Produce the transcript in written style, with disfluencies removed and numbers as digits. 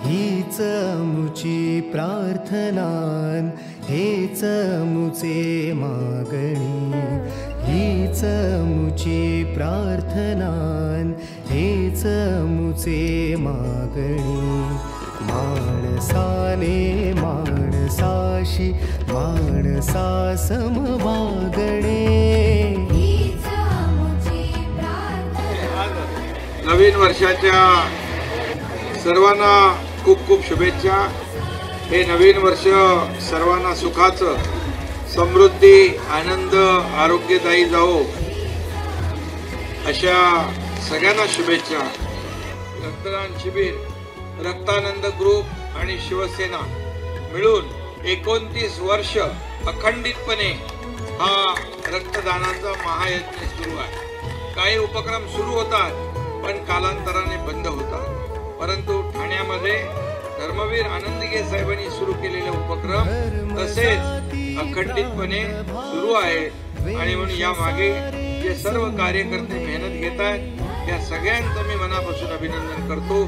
हीच मुची प्रार्थनान हेच मुचे मागणी, हीच मुची प्रार्थनान हेच मुचे मागणी। माणसाने माणसाशी माणसा सम वागणे, नवीन वर्षाच्या सर्वांना खूप खूप शुभेच्छा। हे नवीन वर्ष सर्वांना सुखाचं, समृद्धी, आनंद, आरोग्यदायी जावो अशा सगळ्यांना शुभेच्छा। रक्तदान शिबिर, रक्तानंद ग्रुप आणि शिवसेना मिळून 29 वर्ष अखंडितपणे हा रक्तदानाचा महायज्ञ सुरू आहे। काही उपक्रम सुरू होतात पण कालांतराने बंद होतात, परंतु ठाण्यामध्ये धर्मवीर आनंदगे साहेबांनी सुरू केलेले उपक्रम तसेच अखंडितपणे सुरू आहेत। आणि म्हणून या मागे जे सर्व कार्यकर्ते मेहनत घेत आहेत त्या सगळ्यांचं मी मनापासून अभिनंदन करतो।